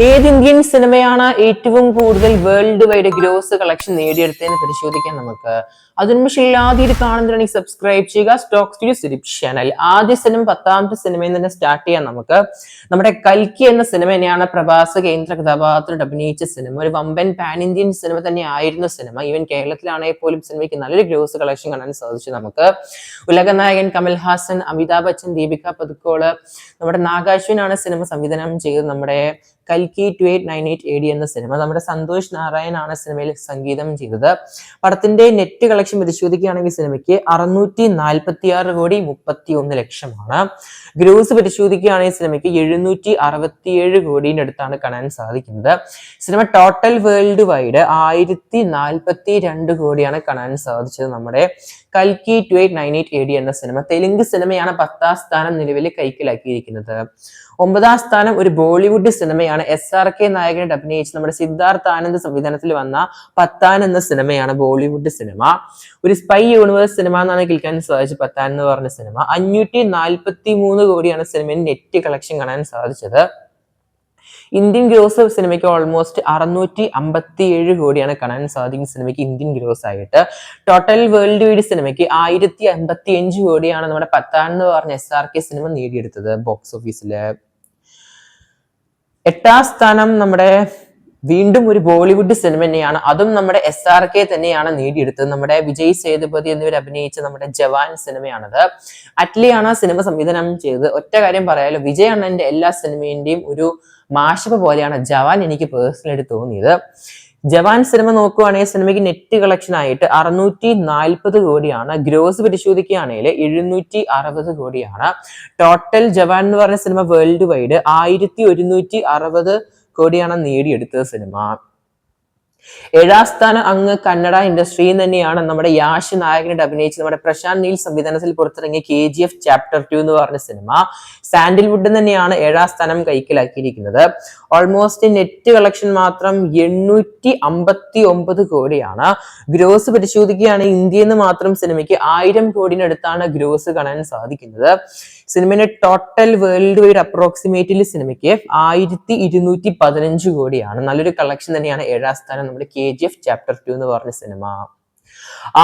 ഏത് ഇന്ത്യൻ സിനിമയാണ് ഏറ്റവും കൂടുതൽ വേൾഡ് വൈഡ് ഗ്രോസ് കളക്ഷൻ നേടിയെടുത്തതെന്ന് പരിശോധിക്കാൻ നമുക്ക്. അതിന് പക്ഷേ ആദ്യം കാണുന്നതാണെങ്കിൽ സബ്സ്ക്രൈബ് ചെയ്യുക സ്റ്റോക്ക് സ്റ്റുഡിയോ സിരിപ്പ് ചാനൽ. ആദ്യ സിനിമ 10ാമത്തെ സിനിമയിൽ നിന്ന് സ്റ്റാർട്ട് ചെയ്യാൻ നമുക്ക്. നമ്മുടെ കൽക്കി എന്ന സിനിമ തന്നെയാണ് പ്രഭാസ് കേന്ദ്ര കഥാപാത്രത്തിൽ അഭിനയിച്ച സിനിമ. ഒരു വമ്പൻ പാൻ ഇന്ത്യൻ സിനിമ തന്നെ ആയിരുന്നു സിനിമ. ഈവൻ കേരളത്തിലാണെങ്കിൽ പോലും സിനിമയ്ക്ക് നല്ലൊരു ഗ്രോസ് കളക്ഷൻ കാണാൻ സാധിച്ചു നമുക്ക്. ഉലകനായകൻ കമൽഹാസൻ, അമിതാഭ് ബച്ചൻ, ദീപിക പദുക്കോള്, നമ്മുടെ നാഗാശ്വിനാണ് സിനിമ സംവിധാനം ചെയ്തത്. നമ്മുടെ കൽക്കി 2898 AD എന്ന സിനിമ നമ്മുടെ സന്തോഷ് നാരായൺ ആണ് സിനിമയിൽ സംഗീതം ചെയ്തത്. പടത്തിന്റെ നെറ്റ് കളക്ഷൻ പരിശോധിക്കുകയാണെങ്കിൽ സിനിമയ്ക്ക് 646 കോടി 31 ലക്ഷമാണ്. ഗ്രോസ് പരിശോധിക്കുകയാണെങ്കിൽ സിനിമയ്ക്ക് 767 കോടിയുടെ അടുത്താണ് കാണാൻ സാധിക്കുന്നത്. സിനിമ ടോട്ടൽ വേൾഡ് വൈഡ് 1042 കോടിയാണ് കാണാൻ സാധിച്ചത്. നമ്മുടെ കൽക്കി 2898 AD എന്ന സിനിമ തെലുങ്ക് സിനിമയാണ് 10ാം സ്ഥാനം നിലവിൽ കൈക്കലാക്കിയിരിക്കുന്നത്. 9ാം സ്ഥാനം ഒരു ബോളിവുഡ് സിനിമയാണ്. SRK നായകനായിട്ട് അഭിനയിച്ച് നമ്മുടെ സിദ്ധാർത്ഥ് ആനന്ദ് സംവിധാനത്തിൽ വന്ന പത്താൻ എന്ന സിനിമയാണ് ബോളിവുഡ് സിനിമ. ഒരു സ്പൈ യൂണിവേഴ്സ് സിനിമ എന്നാണ് കേൾക്കാൻ സാധിച്ചത്. പത്താൻ എന്ന് പറഞ്ഞ സിനിമ 543 കോടിയാണ് സിനിമയിൽ നെറ്റ് കളക്ഷൻ കാണാൻ സാധിച്ചത്. ഇന്ത്യൻ ഗ്രോസ് സിനിമയ്ക്ക് ഓൾമോസ്റ്റ് 657 കോടിയാണ് കാണാൻ സാധിക്കുന്ന സിനിമയ്ക്ക് ഇന്ത്യൻ ഗ്രോസ് ആയിട്ട്. ടോട്ടൽ വേൾഡ് വൈഡ് സിനിമയ്ക്ക് 1055 കോടിയാണ് നമ്മുടെ പത്താൻ എന്ന് പറഞ്ഞ SRK സിനിമ നേടിയെടുത്തത് ബോക്സ് ഓഫീസില്. 8ാം സ്ഥാനം നമ്മുടെ വീണ്ടും ഒരു ബോളിവുഡ് സിനിമ തന്നെയാണ്. അതും നമ്മുടെ SRK തന്നെയാണ് നേടിയെടുത്തത്. നമ്മുടെ വിജയ് സേതുപതി എന്നിവർ അഭിനയിച്ച നമ്മുടെ ജവാൻ സിനിമയാണത്. അറ്റ്ലിയാണ് സിനിമ സംവിധാനം ചെയ്തത്. ഒറ്റ കാര്യം പറയാലോ, വിജയ് അണ്ണന്റെ എല്ലാ സിനിമേന്റെയും ഒരു മാഷപ്പ് പോലെയാണ് ജവാൻ എനിക്ക് പേഴ്സണലായിട്ട് തോന്നിയത്. ജവാൻ സിനിമ നോക്കുവാണെങ്കിൽ സിനിമയ്ക്ക് നെറ്റ് കളക്ഷൻ ആയിട്ട് 640 കോടിയാണ്. ഗ്രോസ് പരിശോധിക്കുകയാണെങ്കിൽ 760 കോടിയാണ്. ടോട്ടൽ ജവാൻ എന്ന് പറഞ്ഞ സിനിമ വേൾഡ് വൈഡ് 1160 കോടിയാണ് നേടിയെടുത്തത് സിനിമ. 7ാം സ്ഥാനം അങ്ങ് കന്നഡ ഇൻഡസ്ട്രിയിൽ തന്നെയാണ്. നമ്മുടെ യാഷ് നായകനായിട്ട് അഭിനയിച്ച് നമ്മുടെ പ്രശാന്ത് നീൽ സംവിധാനത്തിൽ പുറത്തിറങ്ങിയ KGF Chapter 2 എന്ന് പറഞ്ഞ സിനിമ. സാൻഡിൽവുഡ് തന്നെയാണ് 7ാം സ്ഥാനം കൈക്കലാക്കിയിരിക്കുന്നത്. ഓൾമോസ്റ്റ് നെറ്റ് കളക്ഷൻ മാത്രം 859 കോടിയാണ്. ഗ്രോസ് പരിശോധിക്കുകയാണെങ്കിൽ ഇന്ത്യയിൽ നിന്ന് മാത്രം സിനിമയ്ക്ക് 1000 കോടിനടുത്താണ് ഗ്രോസ് കാണാൻ സാധിക്കുന്നത്. സിനിമയുടെ ടോട്ടൽ വേൾഡ് വൈഡ് അപ്രോക്സിമേറ്റ്ലി സിനിമയ്ക്ക് 1215 കോടിയാണ്. നല്ലൊരു കളക്ഷൻ തന്നെയാണ്. 7ാം സ്ഥാനം നമ്മുടെ KGF Chapter 2 എന്ന് പറഞ്ഞ സിനിമ.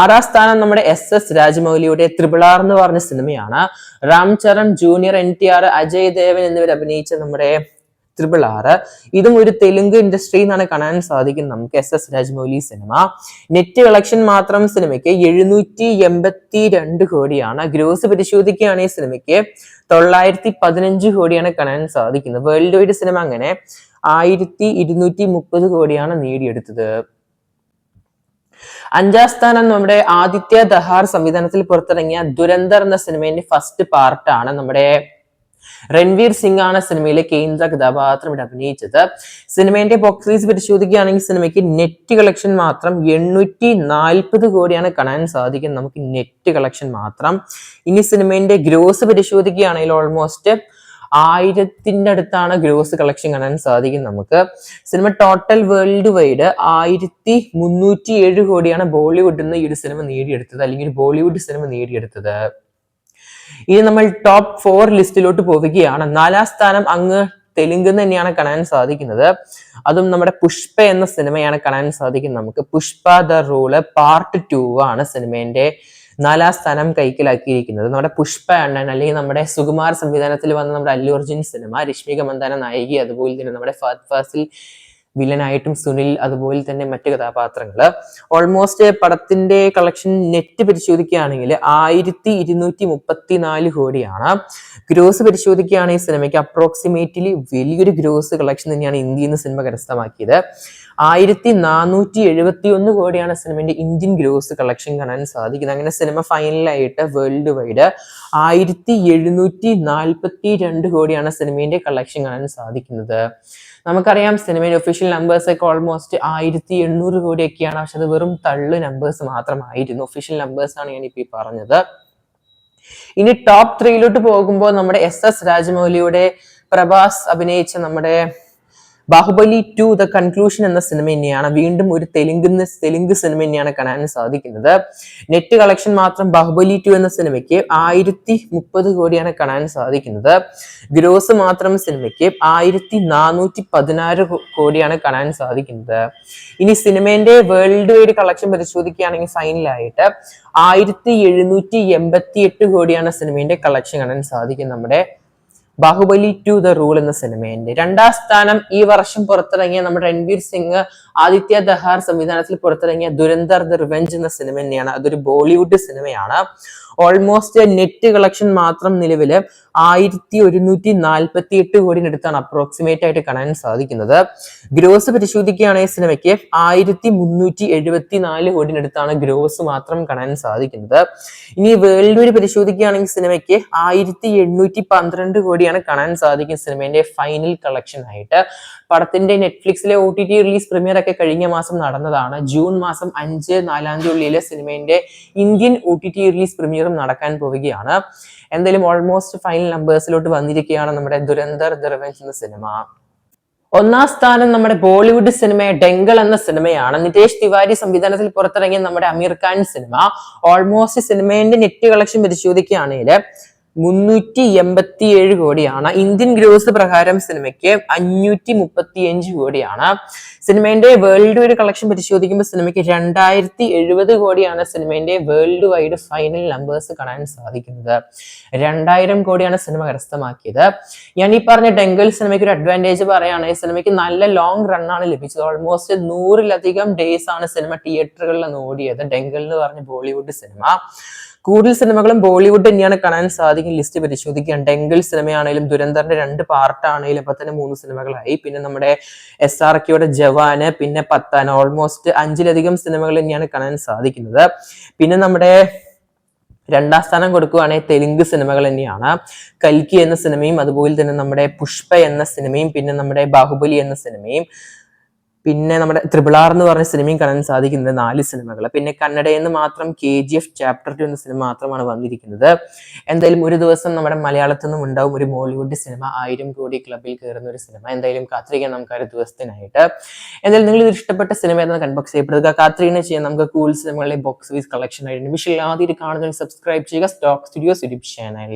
6ാം സ്ഥാനം നമ്മുടെ SS രാജമൗലിയുടെ RRR എന്ന് പറഞ്ഞ സിനിമയാണ്. രാം ചരൺ ജൂനിയർ, NTR, അജയ് ദേവൻ എന്നിവർ അഭിനയിച്ച നമ്മുടെ RRR. ഇതും ഒരു തെലുങ്ക് ഇൻഡസ്ട്രിയിൽ നിന്നാണ് കാണാൻ സാധിക്കുന്നത് നമുക്ക് SS Rajamouli cinema. Net collection മാത്രം സിനിമയ്ക്ക് 782 കോടിയാണ്. ഗ്രോസ് പരിശോധിക്കുകയാണെങ്കിൽ സിനിമയ്ക്ക് 915 കോടിയാണ് കാണാൻ സാധിക്കുന്നത്. വേൾഡ് വൈഡ് സിനിമ അങ്ങനെ 1230 കോടിയാണ് നേടിയെടുത്തത്. 5ാം സ്ഥാനം നമ്മുടെ ആദിത്യ ദഹാർ സംവിധാനത്തിൽ പുറത്തിറങ്ങിയ ദുരന്തർ എന്ന സിനിമയുടെ ഫസ്റ്റ് പാർട്ടാണ്. നമ്മുടെ രൺവീർ സിംഗ് ആണ് സിനിമയിലെ കേന്ദ്ര കഥാപാത്രം അഭിനയിച്ചത്. സിനിമയുടെ ബോക്സ് ഓഫീസ് പരിശോധിക്കുകയാണെങ്കിൽ സിനിമയ്ക്ക് നെറ്റ് കളക്ഷൻ മാത്രം 840 കോടിയാണ് കാണാൻ സാധിക്കുന്നത് നമുക്ക് നെറ്റ് കളക്ഷൻ മാത്രം. ഇനി സിനിമയുടെ ഗ്രോസ് പരിശോധിക്കുകയാണെങ്കിൽ ഓൾമോസ്റ്റ് 1000 അടുത്താണ് ഗ്രോസ് കളക്ഷൻ കാണാൻ സാധിക്കും നമുക്ക്. സിനിമ ടോട്ടൽ വേൾഡ് വൈഡ് 1307 കോടിയാണ് ബോളിവുഡിൽ നിന്ന് ഈ ഒരു സിനിമ നേടിയെടുത്തത്, അല്ലെങ്കിൽ ഒരു ബോളിവുഡ് സിനിമ നേടിയെടുത്തത്. ഇനി നമ്മൾ ടോപ്പ് 4 ലിസ്റ്റിലോട്ട് പോവുകയാണ്. 4ാം സ്ഥാനം അങ്ങ് തെലുങ്ക് തന്നെയാണ് കാണാൻ സാധിക്കുന്നത്. അതും നമ്മുടെ പുഷ്പ എന്ന സിനിമയാണ് കാണാൻ സാധിക്കുന്നത് നമുക്ക്. പുഷ്പ ദ റൂള് പാർട്ട് 2 ആണ് സിനിമേന്റെ 4ാം സ്ഥാനം കൈക്കലാക്കിയിരിക്കുന്നത്. നമ്മുടെ പുഷ്പ അണ്ണൻ, അല്ലെങ്കിൽ നമ്മുടെ സുകുമാർ സംവിധാനത്തിൽ വന്ന നമ്മുടെ അല്ലു അർജുൻ സിനിമ, രശ്മിക മന്ദാന നായിക, അതുപോലെ തന്നെ നമ്മുടെ ഫഹദ് ഫാസിൽ വില്ലനായിട്ടും സുനിൽ, അതുപോലെ തന്നെ മറ്റു കഥാപാത്രങ്ങള്. ഓൾമോസ്റ്റ് പടത്തിന്റെ കളക്ഷൻ നെറ്റ് പരിശോധിക്കുകയാണെങ്കിൽ 1234 കോടിയാണ്. ഗ്രോസ് പരിശോധിക്കുകയാണെങ്കിൽ സിനിമയ്ക്ക് അപ്രോക്സിമേറ്റ്ലി വലിയൊരു ഗ്രോസ് കളക്ഷൻ തന്നെയാണ് ഇന്ത്യയിൽ നിന്ന് സിനിമ കരസ്ഥമാക്കിയത്. 1471 കോടിയാണ് സിനിമയുടെ ഇന്ത്യൻ ഗ്രോസ് കളക്ഷൻ കാണാൻ സാധിക്കുന്നത്. അങ്ങനെ സിനിമ ഫൈനലായിട്ട് വേൾഡ് വൈഡ് 1742 കോടിയാണ് സിനിമയുടെ കളക്ഷൻ കാണാൻ സാധിക്കുന്നത്. നമുക്കറിയാം സിനിമയുടെ ഒഫീഷ്യൽ നമ്പേഴ്സ് ഒക്കെ ഓൾമോസ്റ്റ് 1800 കോടിയൊക്കെയാണ്. പക്ഷെ അത് വെറും തള്ളു നമ്പേഴ്സ് മാത്രമായിരുന്നു. ഒഫീഷ്യൽ നമ്പേഴ്സ് ആണ് ഞാനിപ്പോ ഈ പറഞ്ഞത്. ഇനി ടോപ്പ് 3യിലോട്ട് പോകുമ്പോൾ നമ്മുടെ SS രാജമൗലിയുടെ പ്രഭാസ് അഭിനയിച്ച നമ്മുടെ ബാഹുബലി 2 ദ കൺക്ലൂഷൻ എന്ന സിനിമ തന്നെയാണ്, വീണ്ടും ഒരു തെലുങ്ക് സിനിമ തന്നെയാണ് കാണാൻ സാധിക്കുന്നത്. നെറ്റ് കളക്ഷൻ മാത്രം ബാഹുബലി 2 എന്ന സിനിമയ്ക്ക് 1030 കോടിയാണ് കാണാൻ സാധിക്കുന്നത്. ഗ്രോസ് മാത്രം സിനിമയ്ക്ക് 1416 കോടിയാണ് കാണാൻ സാധിക്കുന്നത്. ഇനി സിനിമേന്റെ വേൾഡ് വൈഡ് കളക്ഷൻ പരിശോധിക്കുകയാണെങ്കിൽ ഫൈനലായിട്ട് 1788 കോടിയാണ് സിനിമേന്റെ കളക്ഷൻ കാണാൻ സാധിക്കും നമ്മുടെ ബാഹുബലി 2 ദ റൂൾ എന്ന സിനിമേന്റെ. രണ്ടാം സ്ഥാനം ഈ വർഷം പുറത്തിറങ്ങിയ നമ്മുടെ രൺവീർ സിംഗ്, ആദിത്യ ദഹാർ സംവിധാനത്തിൽ പുറത്തിറങ്ങിയ ദുരന്തർ ദ റിവെഞ്ച് എന്ന സിനിമ തന്നെയാണ്. അതൊരു ബോളിവുഡ് സിനിമയാണ്. ഓൾമോസ്റ്റ് നെറ്റ് കളക്ഷൻ മാത്രം നിലവില് 1148 കോടിനടുത്താണ് അപ്രോക്സിമേറ്റ് ആയിട്ട് കാണാൻ സാധിക്കുന്നത്. ഗ്രോസ് പരിശോധിക്കുകയാണെങ്കിൽ സിനിമയ്ക്ക് 1374 കോടിനടുത്താണ് ഗ്രോസ് മാത്രം കാണാൻ സാധിക്കുന്നത്. ഇനി വേൾഡ് വൈഡ് പരിശോധിക്കുകയാണെങ്കിൽ സിനിമയ്ക്ക് 1812 കോടിയാണ് കാണാൻ സാധിക്കും സിനിമയുടെ ഫൈനൽ കളക്ഷൻ ആയിട്ട്. പടത്തിന്റെ നെറ്റ്ഫ്ലിക്സിലെ OTT റിലീസ് പ്രീമിയർ ഒക്കെ കഴിഞ്ഞ മാസം നടന്നതാണ്. ജൂൺ മാസം 4 ഉള്ളിലെ സിനിമയുടെ ഇന്ത്യൻ OTT റിലീസ് പ്രീമിയറും നടക്കാൻ പോവുകയാണ്. എന്തായാലും ഓൾമോസ്റ്റ് ഫൈനൽ നമ്പേഴ്സിലോട്ട് വന്നിരിക്കുകയാണ് നമ്മുടെ ദുരന്തർ ദ റിവെഞ്ച് എന്ന സിനിമ. ഒന്നാം സ്ഥാനം നമ്മുടെ ബോളിവുഡ് സിനിമ ഡെങ്കൽ എന്ന സിനിമയാണ്. നിതേഷ് തിവാരി സംവിധാനത്തിൽ പുറത്തിറങ്ങിയ നമ്മുടെ അമീർ ഖാൻ സിനിമ. ഓൾമോസ്റ്റ് സിനിമയുടെ നെറ്റ് കളക്ഷൻ പരിശോധിക്കുകയാണെങ്കിൽ 387 കോടിയാണ്. ഇന്ത്യൻ ഗ്രോസ് പ്രകാരം സിനിമയ്ക്ക് 535 കോടിയാണ്. സിനിമയുടെ വേൾഡ് വൈഡ് കളക്ഷൻ പരിശോധിക്കുമ്പോൾ സിനിമയ്ക്ക് 2070 കോടിയാണ് സിനിമയുടെ വേൾഡ് വൈഡ് ഫൈനൽ നമ്പേഴ്സ് കാണാൻ സാധിക്കുന്നത്. 2000 കോടിയാണ് സിനിമ കരസ്ഥമാക്കിയത്. ഞാൻ ഈ പറഞ്ഞ ഡെങ്കൽ സിനിമയ്ക്ക് ഒരു അഡ്വാൻറ്റേജ് പറയുകയാണെങ്കിൽ സിനിമയ്ക്ക് നല്ല ലോങ് റണ്ണാണ് ലഭിച്ചത്. ഓൾമോസ്റ്റ് 100-ലധികം ഡേയ്സ് ആണ് സിനിമ തിയേറ്ററുകളിൽ ഓടിയത്. ഡെങ്കൽ എന്ന് പറഞ്ഞ ബോളിവുഡ് സിനിമ. കൂടുതൽ സിനിമകളും ബോളിവുഡ് തന്നെയാണ് കാണാൻ സാധിക്കും. ലിസ്റ്റ് പരിശോധിക്കുകയാണ്. ഡെങ്കൽ സിനിമയാണെങ്കിലും ദുരന്തറിന്റെ 2 പാർട്ടാണെങ്കിലും അപ്പൊ തന്നെ 3 സിനിമകളായി. പിന്നെ നമ്മുടെ SRKയുടെ ജവാന്, പിന്നെ പത്താൻ, ഓൾമോസ്റ്റ് 5-ലധികം സിനിമകൾ തന്നെയാണ് കാണാൻ സാധിക്കുന്നത്. പിന്നെ നമ്മുടെ രണ്ടാം സ്ഥാനം കൊടുക്കുകയാണെങ്കിൽ തെലുങ്ക് സിനിമകൾ തന്നെയാണ്. കൽക്കി എന്ന സിനിമയും അതുപോലെ തന്നെ നമ്മുടെ പുഷ്പ എന്ന സിനിമയും പിന്നെ നമ്മുടെ ബാഹുബലി എന്ന സിനിമയും പിന്നെ നമ്മുടെ RRR എന്ന് പറഞ്ഞ സിനിമയും കാണാൻ സാധിക്കുന്നത് 4 സിനിമകൾ. പിന്നെ കന്നഡയിൽ നിന്ന് മാത്രം KGF ചാപ്റ്റർ 2 എന്ന സിനിമ മാത്രമാണ് വന്നിരിക്കുന്നത്. എന്തായാലും ഒരു ദിവസം നമ്മുടെ മലയാളത്തിൽ നിന്നും ഉണ്ടാവും ഒരു ബോളിവുഡ് സിനിമ, 1000 കോടി ക്ലബിൽ കയറുന്ന ഒരു സിനിമ. എന്തായാലും കാത്തിരിക്കാൻ നമുക്ക് ഒരു ദിവസത്തിനായിട്ട്. എന്തായാലും നിങ്ങൾ ഇത് ഇഷ്ടപ്പെട്ട സിനിമ ഏതെന്ന് കൺബോക്സ് ചെയ്യപ്പെടുക. കാത്തിരിക്കുന്ന ചെയ്യാൻ നമുക്ക് കൂടുതൽ സിനിമകളുടെ ബോക്സ് ഓഫീസ് കളക്ഷൻ ആയിട്ട്. വിഷയം ആദ്യം കാണുന്നതിന് സബ്സ്ക്രൈബ് ചെയ്യുക സ്റ്റോക്ക് സ്റ്റുഡിയോസ് യൂട്യൂബ് ചാനൽ.